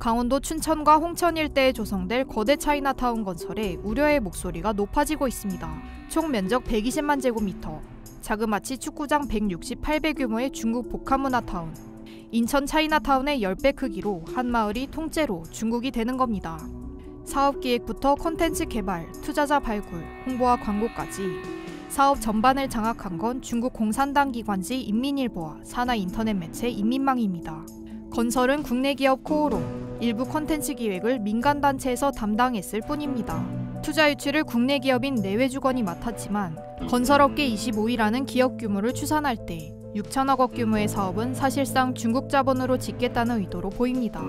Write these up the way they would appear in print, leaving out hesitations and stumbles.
강원도 춘천과 홍천 일대에 조성될 거대 차이나타운 건설에 우려의 목소리가 높아지고 있습니다. 총 면적 120만 제곱미터, 자그마치 축구장 168배 규모의 중국 복합문화타운. 인천 차이나타운의 10배 크기로 한 마을이 통째로 중국이 되는 겁니다. 사업 기획부터 콘텐츠 개발, 투자자 발굴, 홍보와 광고까지 사업 전반을 장악한 건 중국 공산당 기관지 인민일보와 산하 인터넷 매체 인민망입니다. 건설은 국내 기업 코오로, 일부 콘텐츠 기획을 민간단체에서 담당했을 뿐입니다. 투자 유치를 국내 기업인 내외주건이 맡았지만 건설업계 25위라는 기업 규모를 추산할 때 6천억 원 규모의 사업은 사실상 중국 자본으로 짓겠다는 의도로 보입니다.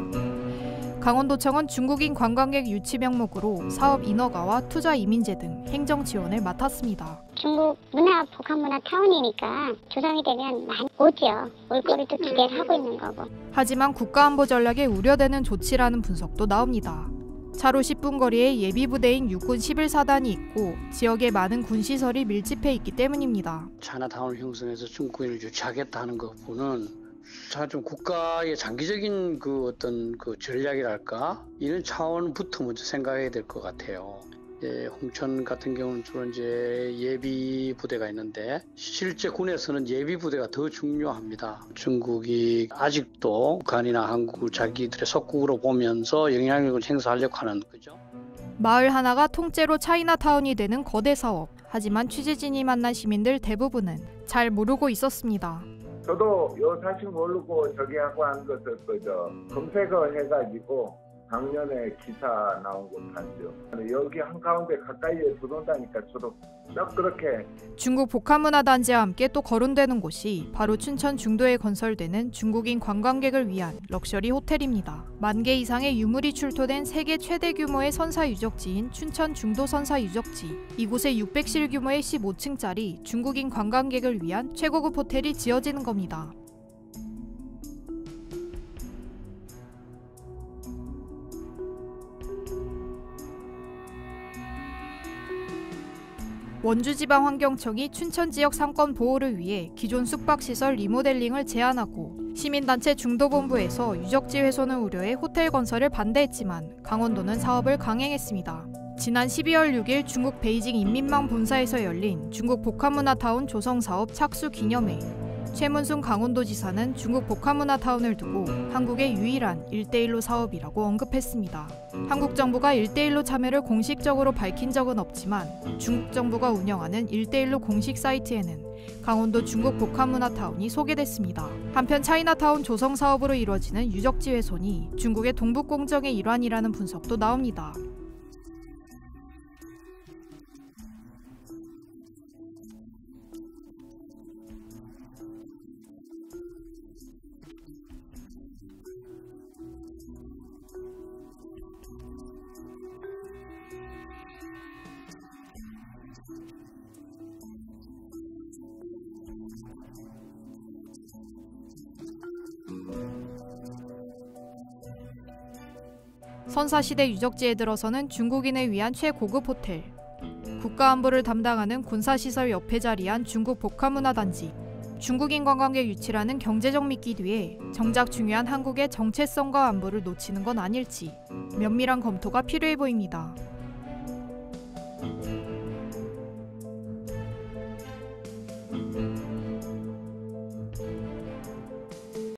강원도청은 중국인 관광객 유치 명목으로 사업 인허가와 투자 이민제 등 행정 지원을 맡았습니다. 중국 문화 복합문화 타운이니까 조성이 되면 많이 오죠. 올거리도 기대를 하고 있는 거고. 하지만 국가안보 전략에 우려되는 조치라는 분석도 나옵니다. 차로 10분 거리에 예비부대인 육군 11사단이 있고 지역에 많은 군시설이 밀집해 있기 때문입니다. 차이나타운을 형성해서 중국인을 유치하겠다는 것보는 좀 국가의 장기적인 어떤 전략이랄까 이런 차원부터 먼저 생각해야 될 것 같아요. 홍천 같은 경우는 주로 이제 예비 부대가 있는데 실제 군에서는 예비 부대가 더 중요합니다. 중국이 아직도 북한이나 한국을 자기들의 속국으로 보면서 영향력을 행사하려고 하는 거죠. 마을 하나가 통째로 차이나타운이 되는 거대 사업. 하지만 취재진이 만난 시민들 대부분은 잘 모르고 있었습니다. 저도 요 사실 모르고 저기 하고 한 것을 검색어 해가지고 작년에 기사 나온 거 봤죠. 여기 한가운데 가까이에 들어온다니까 저도 딱 그렇게. 중국 복합문화단지와 함께 또 거론되는 곳이 바로 춘천 중도에 건설되는 중국인 관광객을 위한 럭셔리 호텔입니다. 10,000개 이상의 유물이 출토된 세계 최대 규모의 선사 유적지인 춘천 중도 선사 유적지. 이곳에 600실 규모의 15층짜리 중국인 관광객을 위한 최고급 호텔이 지어지는 겁니다. 원주지방환경청이 춘천 지역 상권 보호를 위해 기존 숙박시설 리모델링을 제안하고 시민단체 중도본부에서 유적지 훼손을 우려해 호텔 건설을 반대했지만 강원도는 사업을 강행했습니다. 지난 12월 6일 중국 베이징 인민망 본사에서 열린 중국 복합문화타운 조성사업 착수 기념회. 최문순 강원도지사는 중국 복합문화타운을 두고 한국의 유일한 1대1로 사업이라고 언급했습니다. 한국 정부가 1대1로 참여를 공식적으로 밝힌 적은 없지만 중국 정부가 운영하는 1대1로 공식 사이트에는 강원도 중국 복합문화타운이 소개됐습니다. 한편 차이나타운 조성 사업으로 이루어지는 유적지 훼손이 중국의 동북공정의 일환이라는 분석도 나옵니다. 선사시대 유적지에 들어서는 중국인을 위한 최고급 호텔, 국가안보를 담당하는 군사시설 옆에 자리한 중국 복합문화단지, 중국인 관광객 유치라는 경제적 미끼 뒤에 정작 중요한 한국의 정체성과 안보를 놓치는 건 아닐지 면밀한 검토가 필요해 보입니다.